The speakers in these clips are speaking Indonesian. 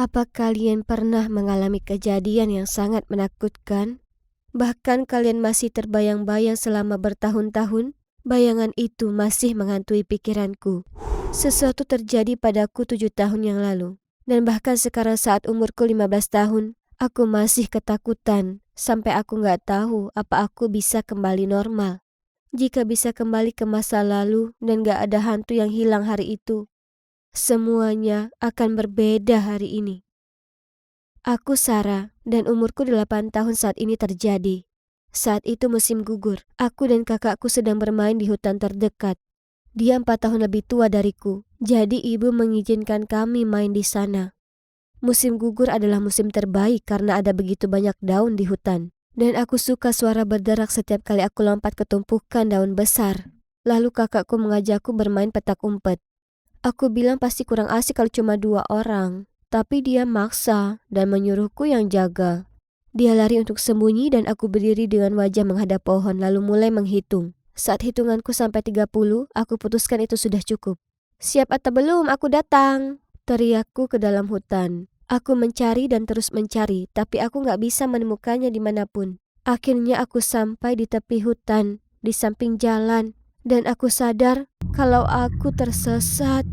Apa kalian pernah mengalami kejadian yang sangat menakutkan? Bahkan kalian masih terbayang-bayang selama bertahun-tahun? Bayangan itu masih menghantui pikiranku. Sesuatu terjadi padaku 7 tahun yang lalu. Dan bahkan sekarang saat umurku 15 tahun, aku masih ketakutan. Sampai aku gak tahu apa aku bisa kembali normal. Jika bisa kembali ke masa lalu dan gak ada hantu yang hilang hari itu, semuanya akan berbeda hari ini. Aku Sarah dan umurku 8 tahun saat ini terjadi. Saat itu musim gugur, aku dan kakakku sedang bermain di hutan terdekat. Dia 4 tahun lebih tua dariku, jadi ibu mengizinkan kami main di sana. Musim gugur adalah musim terbaik karena ada begitu banyak daun di hutan. Dan aku suka suara berderak setiap kali aku lompat ke tumpukan daun besar. Lalu kakakku mengajakku bermain petak umpet. Aku bilang pasti kurang asik kalau cuma 2 orang. Tapi dia maksa dan menyuruhku yang jaga. Dia lari untuk sembunyi dan aku berdiri dengan wajah menghadap pohon lalu mulai menghitung. Saat hitunganku sampai 30, aku putuskan itu sudah cukup. "Siap atau belum? Aku datang!" teriakku ke dalam hutan. Aku mencari dan terus mencari, tapi aku gak bisa menemukannya dimanapun. Akhirnya aku sampai di tepi hutan, di samping jalan, dan aku sadar kalau aku tersesat.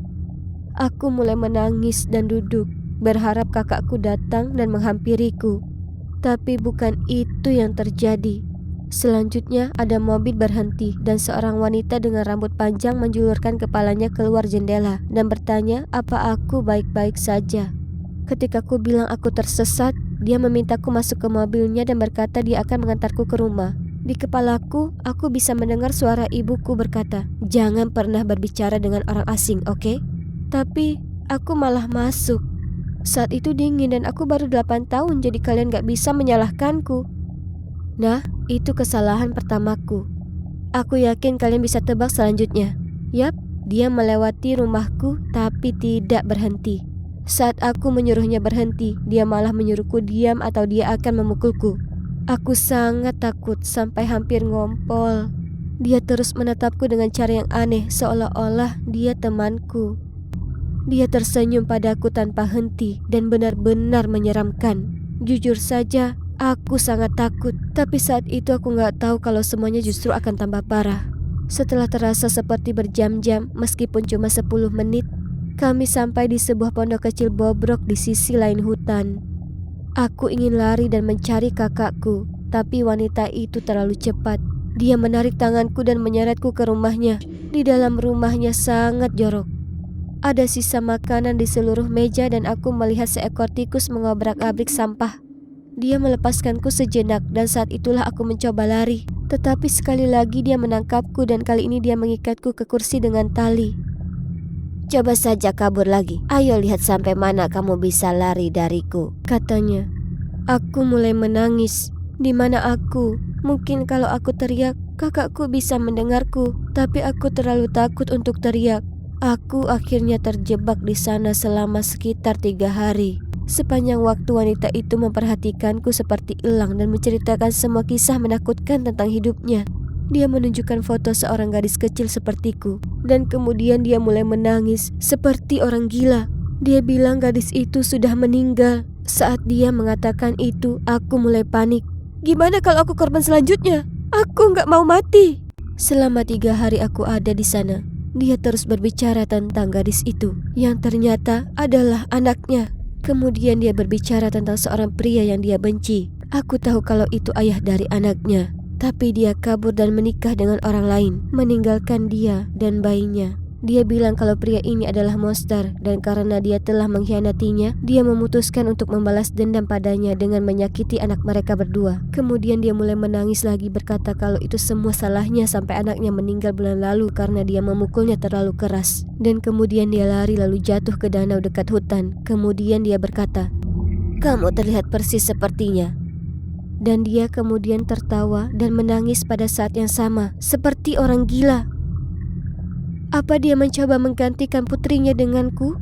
Aku mulai menangis dan duduk, berharap kakakku datang dan menghampiriku. Tapi bukan itu yang terjadi. Selanjutnya ada mobil berhenti dan seorang wanita dengan rambut panjang menjulurkan kepalanya keluar jendela dan bertanya apa aku baik-baik saja. Ketika ku bilang aku tersesat, dia memintaku masuk ke mobilnya dan berkata dia akan mengantarku ke rumah. Di kepalaku, aku bisa mendengar suara ibuku berkata, "Jangan pernah berbicara dengan orang asing, oke?" Tapi aku malah masuk. Saat itu dingin dan aku baru 8 tahun, jadi kalian gak bisa menyalahkanku. Nah, itu kesalahan pertamaku. Aku yakin kalian bisa tebak selanjutnya. Yap, dia melewati rumahku tapi tidak berhenti. Saat aku menyuruhnya berhenti, dia malah menyuruhku diam atau dia akan memukulku. Aku sangat takut sampai hampir ngompol. Dia terus menatapku dengan cara yang aneh seolah-olah dia temanku. Dia tersenyum padaku tanpa henti dan benar-benar menyeramkan. Jujur saja, aku sangat takut. Tapi saat itu aku gak tahu kalau semuanya justru akan tambah parah. Setelah terasa seperti berjam-jam, meskipun cuma 10 menit, kami sampai di sebuah pondok kecil bobrok di sisi lain hutan. Aku ingin lari dan mencari kakakku, tapi wanita itu terlalu cepat. Dia menarik tanganku dan menyeretku ke rumahnya. Di dalam rumahnya sangat jorok. Ada sisa makanan di seluruh meja dan aku melihat seekor tikus mengobrak-abrik sampah. Dia melepaskanku sejenak dan saat itulah aku mencoba lari. Tetapi sekali lagi dia menangkapku dan kali ini dia mengikatku ke kursi dengan tali. "Coba saja kabur lagi. Ayo lihat sampai mana kamu bisa lari dariku," katanya. Aku mulai menangis. Di mana aku? Mungkin kalau aku teriak, kakakku bisa mendengarku. Tapi aku terlalu takut untuk teriak. Aku akhirnya terjebak di sana selama sekitar 3 hari. Sepanjang waktu wanita itu memperhatikanku seperti elang dan menceritakan semua kisah menakutkan tentang hidupnya. Dia menunjukkan foto seorang gadis kecil sepertiku. Dan kemudian dia mulai menangis seperti orang gila. Dia bilang gadis itu sudah meninggal. Saat dia mengatakan itu, aku mulai panik. Gimana kalau aku korban selanjutnya? Aku gak mau mati. Selama 3 hari aku ada di sana. Dia terus berbicara tentang gadis itu, yang ternyata adalah anaknya. Kemudian dia berbicara tentang seorang pria yang dia benci. Aku tahu kalau itu ayah dari anaknya. Tapi dia kabur dan menikah dengan orang lain, meninggalkan dia dan bayinya. Dia bilang kalau pria ini adalah monster dan karena dia telah mengkhianatinya, dia memutuskan untuk membalas dendam padanya dengan menyakiti anak mereka berdua. Kemudian dia mulai menangis lagi berkata kalau itu semua salahnya sampai anaknya meninggal bulan lalu karena dia memukulnya terlalu keras. Dan kemudian dia lari lalu jatuh ke danau dekat hutan. Kemudian dia berkata, "Kamu terlihat persis sepertinya." Dan dia kemudian tertawa dan menangis pada saat yang sama, seperti orang gila. Apa dia mencoba menggantikan putrinya denganku?